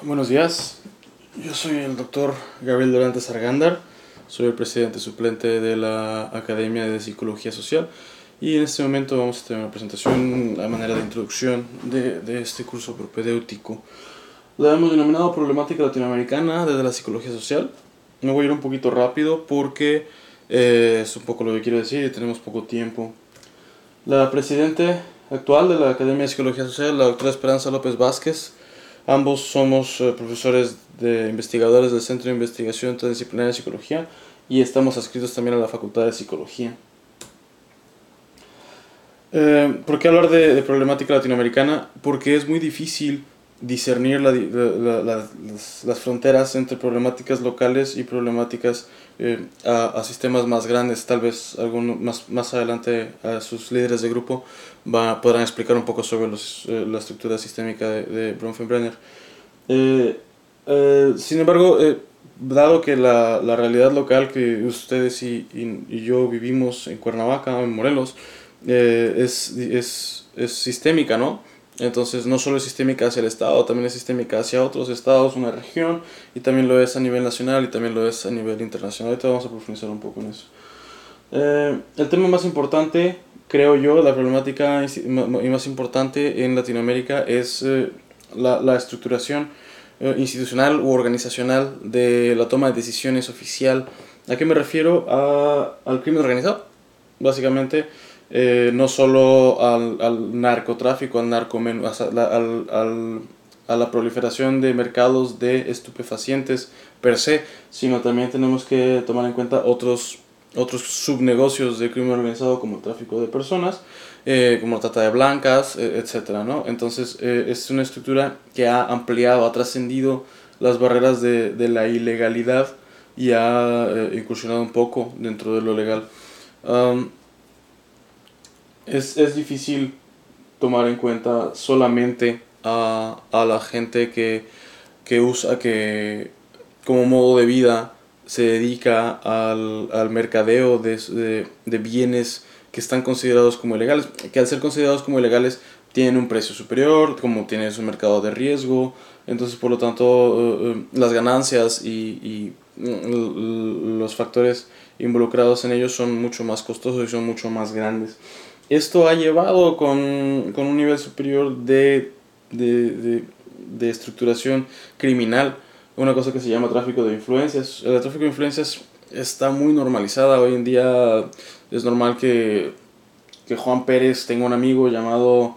Buenos días, yo soy el doctor Gabriel Dorantes Argándar, soy el presidente suplente de la Academia de Psicología Social y en este momento vamos a tener una presentación a manera de introducción de este curso propedéutico. La hemos denominado Problemática Latinoamericana desde la Psicología Social. Me voy a ir un poquito rápido porque es un poco lo que quiero decir y tenemos poco tiempo. La presidente actual de la Academia de Psicología Social, la doctora Esperanza López Vázquez. Ambos somos profesores investigadores del Centro de Investigación Transdisciplinaria de Psicología y estamos adscritos también a la Facultad de Psicología. ¿Por qué hablar de problemática latinoamericana? Porque es muy difícil discernir las fronteras entre problemáticas locales y problemáticas a sistemas más grandes. Tal vez más adelante a sus líderes de grupo podrán explicar un poco sobre la estructura sistémica de Bronfenbrenner. Sin embargo, dado que la realidad local que ustedes y yo vivimos en Cuernavaca, en Morelos, es sistémica, ¿no? Entonces no solo es sistémica hacia el Estado, también es sistémica hacia otros estados, una región, y también lo es a nivel nacional y también lo es a nivel internacional. Ahorita vamos a profundizar un poco en eso. El tema más importante, creo yo, la problemática más importante en Latinoamérica es la estructuración institucional u organizacional de la toma de decisiones oficial. ¿A qué me refiero? Al crimen organizado, básicamente. No solo al narcotráfico, a la proliferación de mercados de estupefacientes per se, sino también tenemos que tomar en cuenta otros subnegocios de crimen organizado como el tráfico de personas, como la trata de blancas, etcétera, ¿no? Entonces es una estructura que ha ampliado, ha trascendido las barreras de la ilegalidad y ha incursionado un poco dentro de lo legal. Es difícil tomar en cuenta solamente a la gente que usa, que como modo de vida se dedica al mercadeo de bienes que están considerados como ilegales, que al ser considerados como ilegales tienen un precio superior, como tienen su mercado de riesgo, entonces por lo tanto las ganancias y los factores involucrados en ellos son mucho más costosos y son mucho más grandes. Esto ha llevado con un nivel superior de estructuración criminal, una cosa que se llama tráfico de influencias. El tráfico de influencias está muy normalizada. Hoy en día es normal que Juan Pérez tenga un amigo llamado,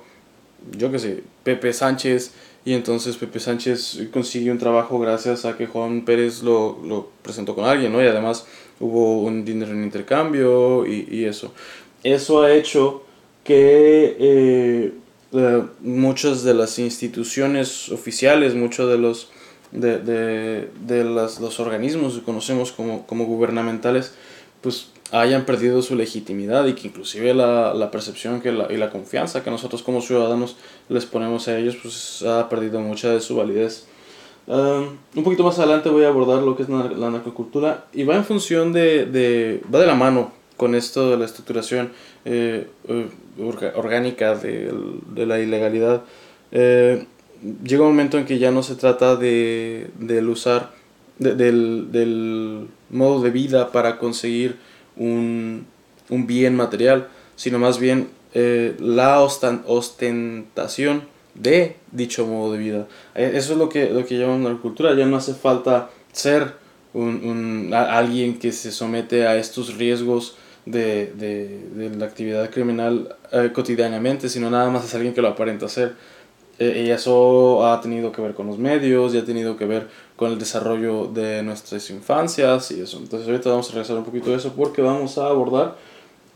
yo qué sé, Pepe Sánchez, y entonces Pepe Sánchez consiguió un trabajo gracias a que Juan Pérez lo presentó con alguien, ¿no? Y además hubo un dinero en intercambio y eso. Eso ha hecho que muchas de las instituciones oficiales, muchos los organismos que conocemos como gubernamentales, pues hayan perdido su legitimidad y que inclusive la percepción y la confianza que nosotros como ciudadanos les ponemos a ellos, pues ha perdido mucha de su validez. Un poquito más adelante voy a abordar lo que es la narcocultura y va en función va de la mano con esto de la estructuración orgánica de la ilegalidad. Llega un momento en que ya no se trata del modo de vida para conseguir un bien material, sino más bien la ostentación de dicho modo de vida. Eso es lo que llamamos narcocultura. Ya no hace falta ser alguien que se somete a estos riesgos de la actividad criminal cotidianamente, sino nada más es alguien que lo aparenta hacer. Y eso ha tenido que ver con los medios y ha tenido que ver con el desarrollo de nuestras infancias y eso. Entonces ahorita vamos a regresar un poquito de eso porque vamos a abordar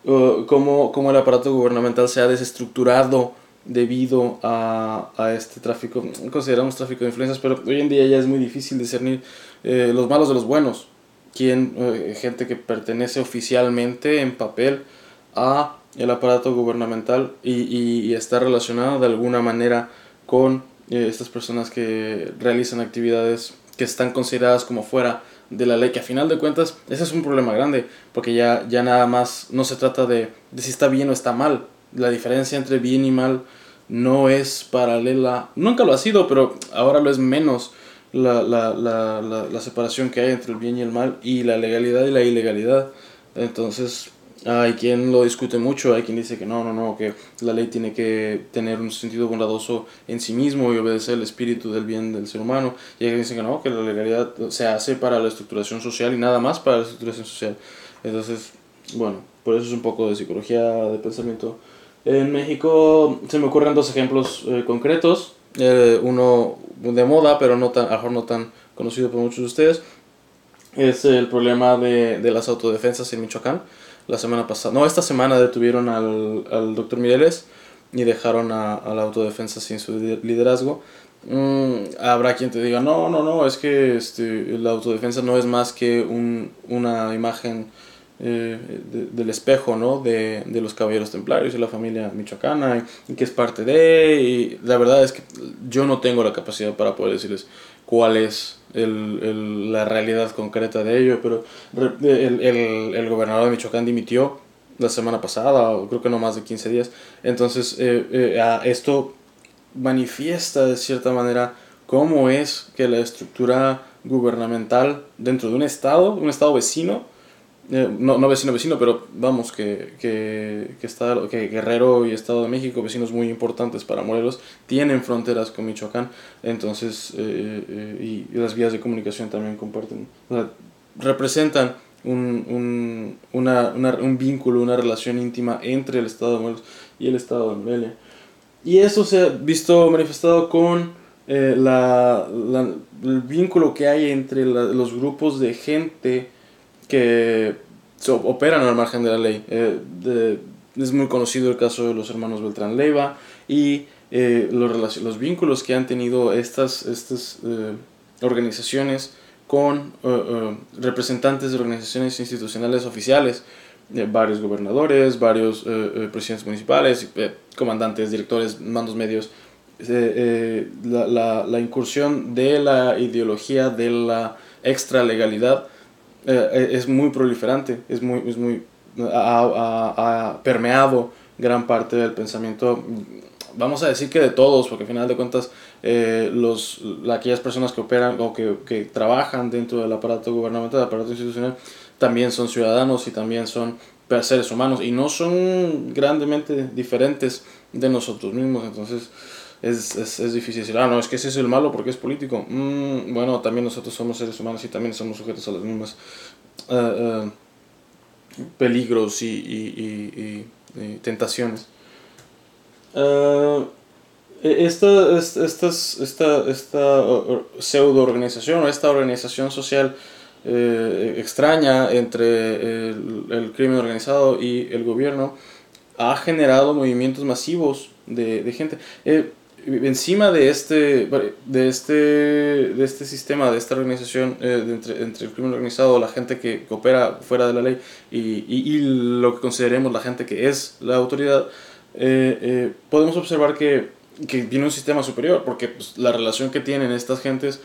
cómo el aparato gubernamental se ha desestructurado debido a este tráfico. Consideramos tráfico de influencias, pero hoy en día ya es muy difícil discernir los malos de los buenos. Gente que pertenece oficialmente en papel a el aparato gubernamental y está relacionado de alguna manera con estas personas que realizan actividades que están consideradas como fuera de la ley, que a final de cuentas ese es un problema grande, porque ya nada más no se trata de si está bien o está mal. La diferencia entre bien y mal no es paralela, nunca lo ha sido, pero ahora lo es menos. la separación que hay entre el bien y el mal y la legalidad y la ilegalidad. Entonces, hay quien lo discute mucho, hay quien dice que no, que la ley tiene que tener un sentido bondadoso en sí mismo y obedecer el espíritu del bien del ser humano. Y hay quien dice que no, que la legalidad se hace para la estructuración social y nada más para la estructuración social. Entonces, bueno, por eso es un poco de psicología de pensamiento. En México se me ocurren dos ejemplos concretos. Uno de moda, pero no tan, a lo mejor no tan conocido por muchos de ustedes, es el problema de las autodefensas en Michoacán. La semana pasada, no, esta semana detuvieron al doctor Mireles y dejaron a la autodefensa sin su liderazgo. Habrá quien te diga, no, es que la autodefensa no es más que una imagen del espejo, ¿no? De los caballeros templarios y la familia michoacana y que es parte de, y la verdad es que yo no tengo la capacidad para poder decirles cuál es la realidad concreta de ello, pero el gobernador de Michoacán dimitió la semana pasada, o creo que no más de 15 días, entonces esto manifiesta de cierta manera cómo es que la estructura gubernamental dentro de un estado vecino, no vecino, pero vamos, que Guerrero y Estado de México, vecinos muy importantes para Morelos, tienen fronteras con Michoacán, entonces, y las vías de comunicación también comparten, o sea, representan un vínculo, una relación íntima entre el Estado de Morelos y el Estado de Morelia. Y eso se ha visto manifestado con el vínculo que hay entre los grupos de gente que operan al margen de la ley. Es muy conocido el caso de los hermanos Beltrán Leiva y los vínculos que han tenido estas organizaciones con representantes de organizaciones institucionales oficiales, varios gobernadores, varios presidentes municipales, comandantes, directores, mandos medios. La incursión de la ideología de la extralegalidad es muy proliferante, ha permeado gran parte del pensamiento, vamos a decir que de todos, porque al final de cuentas aquellas personas que operan o que trabajan dentro del aparato gubernamental, del aparato institucional, también son ciudadanos y también son seres humanos y no son grandemente diferentes de nosotros mismos. Entonces es difícil decir, no, es que ese es el malo porque es político. Bueno, también nosotros somos seres humanos y también somos sujetos a las mismas peligros y tentaciones. Esta pseudo organización o esta organización social extraña entre el crimen organizado y el gobierno ha generado movimientos masivos de gente. Encima de este sistema, de esta organización entre el crimen organizado, la gente que opera fuera de la ley y lo que consideremos la gente que es la autoridad, podemos observar que viene un sistema superior, porque pues, la relación que tienen estas gentes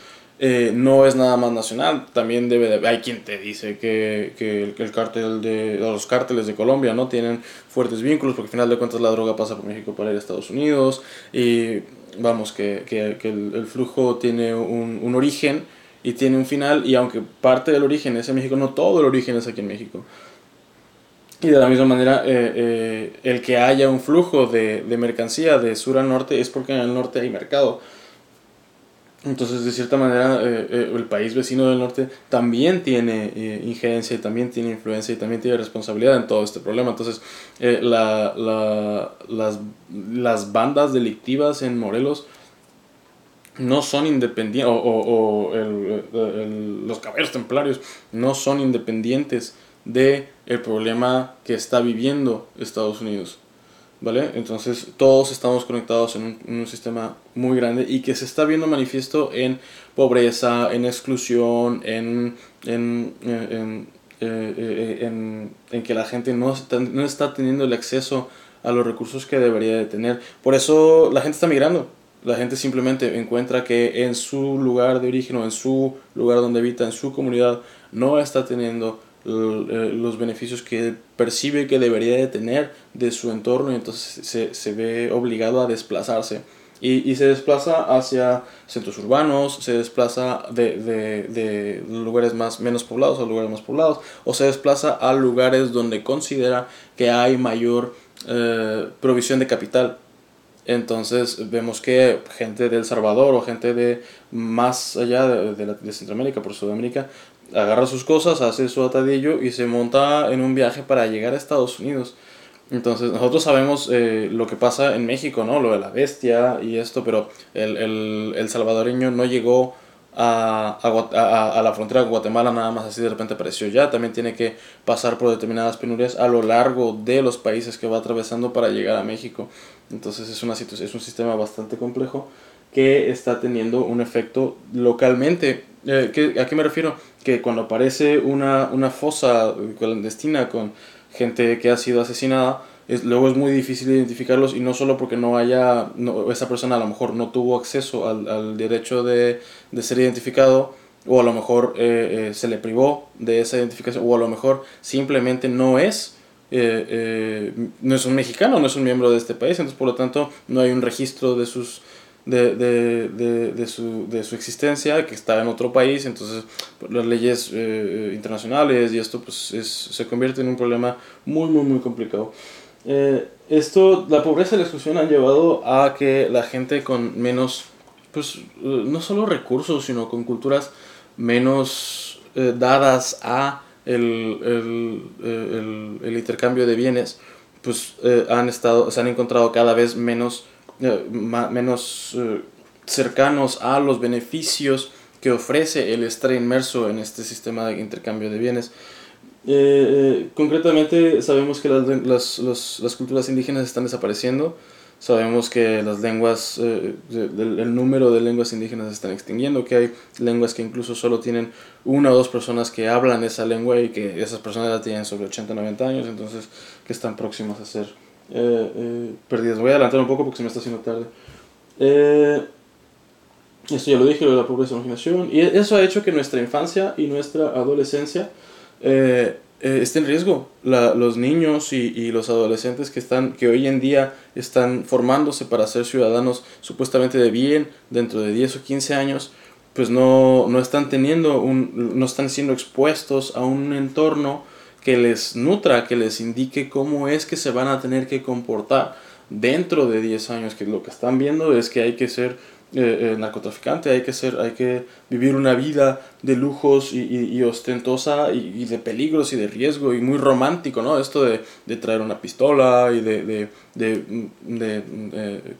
no es nada más nacional, también hay quien te dice que el cártel los cárteles de Colombia no tienen fuertes vínculos, porque al final de cuentas la droga pasa por México para ir a Estados Unidos, y vamos, que el flujo tiene un origen y tiene un final, y aunque parte del origen es en México, no todo el origen es aquí en México. Y de la misma manera, el que haya un flujo de mercancía de sur a norte es porque en el norte hay mercado. Entonces, de cierta manera, el país vecino del norte también tiene injerencia, y también tiene influencia y también tiene responsabilidad en todo este problema. Entonces, las bandas delictivas en Morelos no son independientes, los caballeros templarios no son independientes de el problema que está viviendo Estados Unidos. ¿Vale? Entonces todos estamos conectados en un sistema muy grande y que se está viendo manifiesto en pobreza, en exclusión, en que la gente no está teniendo el acceso a los recursos que debería de tener. Por eso la gente está migrando. La gente simplemente encuentra que en su lugar de origen o en su lugar donde habita, en su comunidad, no está teniendo los beneficios que percibe que debería de tener de su entorno, y entonces se ve obligado a desplazarse y se desplaza hacia centros urbanos, se desplaza de lugares menos poblados a lugares más poblados, o se desplaza a lugares donde considera que hay mayor provisión de capital. Entonces vemos que gente de El Salvador o gente de más allá de Centroamérica, por Sudamérica, agarra sus cosas, hace su atadillo y se monta en un viaje para llegar a Estados Unidos. Entonces nosotros sabemos lo que pasa en México, ¿no? Lo de la bestia y esto, pero el salvadoreño no llegó a la frontera de Guatemala nada más así de repente apareció ya. También tiene que pasar por determinadas penurias a lo largo de los países que va atravesando para llegar a México. Entonces es una situación, es un sistema bastante complejo que está teniendo un efecto localmente. ¿A qué me refiero? Que cuando aparece una fosa clandestina con gente que ha sido asesinada, luego es muy difícil identificarlos, y no solo porque esa persona a lo mejor no tuvo acceso al derecho de ser identificado, o a lo mejor se le privó de esa identificación, o a lo mejor simplemente no es un mexicano, no es un miembro de este país, entonces por lo tanto no hay un registro de su existencia, que está en otro país. Entonces las leyes internacionales y esto pues se convierte en un problema muy complicado. La pobreza y la exclusión han llevado a que la gente con menos, pues no solo recursos, sino con culturas menos dadas a el intercambio de bienes, pues se han encontrado cada vez menos cercanos a los beneficios que ofrece el estar inmerso en este sistema de intercambio de bienes. Concretamente sabemos que las culturas indígenas están desapareciendo. Sabemos que las lenguas, el número de lenguas indígenas se están extinguiendo, que hay lenguas que incluso solo tienen una o dos personas que hablan esa lengua, y que esas personas ya tienen sobre 80 90 años, entonces que están próximas a ser perdidas. Voy a adelantar un poco porque se me está haciendo tarde. Esto ya lo dije, lo de la pobreza y la marginación, y eso ha hecho que nuestra infancia y nuestra adolescencia esté en riesgo. Los niños y los adolescentes que hoy en día están formándose para ser ciudadanos supuestamente de bien dentro de 10 o 15 años, pues no están no están siendo expuestos a un entorno que les nutra, que les indique cómo es que se van a tener que comportar dentro de 10 años, que lo que están viendo es que hay que ser narcotraficante, hay que vivir una vida de lujos y ostentosa, y de peligros y de riesgo, y muy romántico, ¿no? Esto de traer una pistola y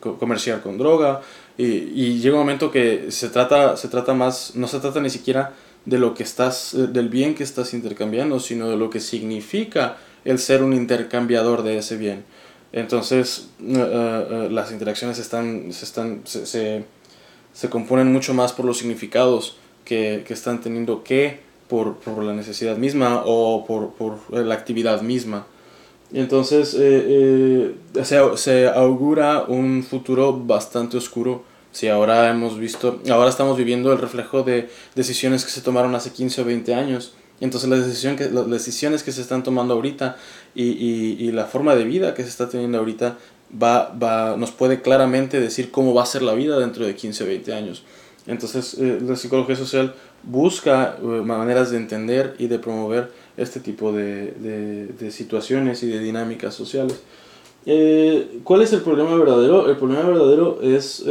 comerciar con droga, y llega un momento que se trata más, no se trata ni siquiera de del bien que estás intercambiando, sino de lo que significa el ser un intercambiador de ese bien. Entonces las interacciones se componen mucho más por los significados que están teniendo, que por la necesidad misma o por la actividad misma. Entonces se augura un futuro bastante oscuro. Si ahora ahora estamos viviendo el reflejo de decisiones que se tomaron hace 15 o 20 años. Entonces las decisiones que se están tomando ahorita y la forma de vida que se está teniendo ahorita nos puede claramente decir cómo va a ser la vida dentro de 15 o 20 años. Entonces la psicología social busca maneras de entender y de promover este tipo de situaciones y de dinámicas sociales. ¿Cuál es el problema verdadero? El problema verdadero es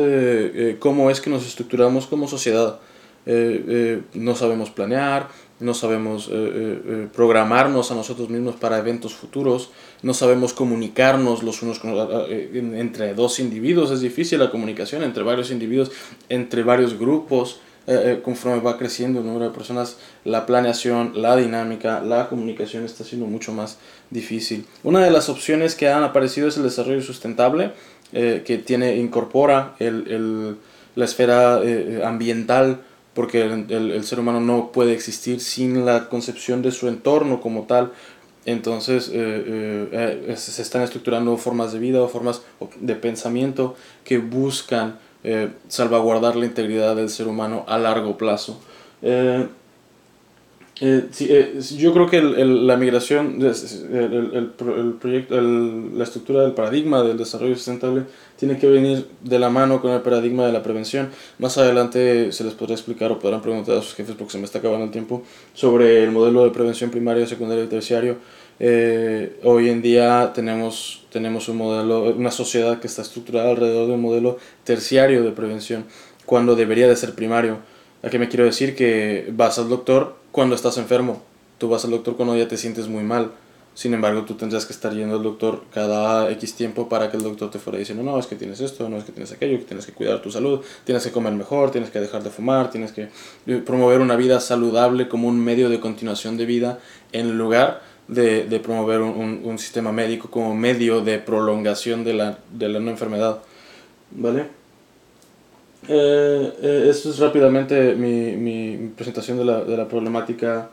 cómo es que nos estructuramos como sociedad. No sabemos planear, no sabemos programarnos a nosotros mismos para eventos futuros, no sabemos comunicarnos los unos entre dos individuos. Es difícil la comunicación entre varios individuos, entre varios grupos. Conforme va creciendo el número de personas, la planeación, la dinámica, la comunicación está siendo mucho más difícil. Una de las opciones que han aparecido es el desarrollo sustentable, que incorpora la esfera ambiental, porque el ser humano no puede existir sin la concepción de su entorno como tal. Entonces se están estructurando formas de vida o formas de pensamiento que buscan salvaguardar la integridad del ser humano a largo plazo. Sí, yo creo que la migración, el proyecto, la estructura del paradigma del desarrollo sustentable tiene que venir de la mano con el paradigma de la prevención. Más adelante se les podrá explicar o podrán preguntar a sus jefes, porque se me está acabando el tiempo, sobre el modelo de prevención primario, secundario y terciario. Hoy en día tenemos un modelo, una sociedad que está estructurada alrededor de un modelo terciario de prevención, cuando debería de ser primario. ¿A qué me quiero decir? Que vas al doctor cuando estás enfermo. Tú vas al doctor cuando ya te sientes muy mal. Sin embargo, tú tendrías que estar yendo al doctor cada X tiempo para que el doctor te fuera diciendo, no, es que tienes esto, no, es que tienes aquello, que tienes que cuidar tu salud, tienes que comer mejor, tienes que dejar de fumar, tienes que promover una vida saludable como un medio de continuación de vida, en lugar de promover un sistema médico como medio de prolongación de la no enfermedad. ¿Vale? Esto es rápidamente mi presentación de la problemática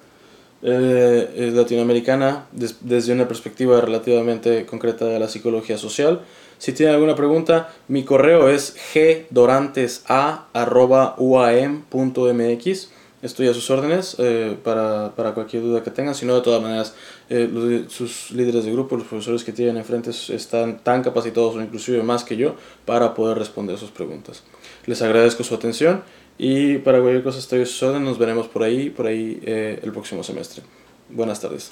latinoamericana desde una perspectiva relativamente concreta de la psicología social. Si tienen alguna pregunta, mi correo es gdorantesa@uam.mx. Estoy a sus órdenes para cualquier duda que tengan. Si no, de todas maneras, sus líderes de grupo, los profesores que tienen enfrente, están tan capacitados o inclusive más que yo para poder responder sus preguntas. Les agradezco su atención y para cualquier cosa estoy a sus órdenes. Nos veremos por ahí el próximo semestre. Buenas tardes.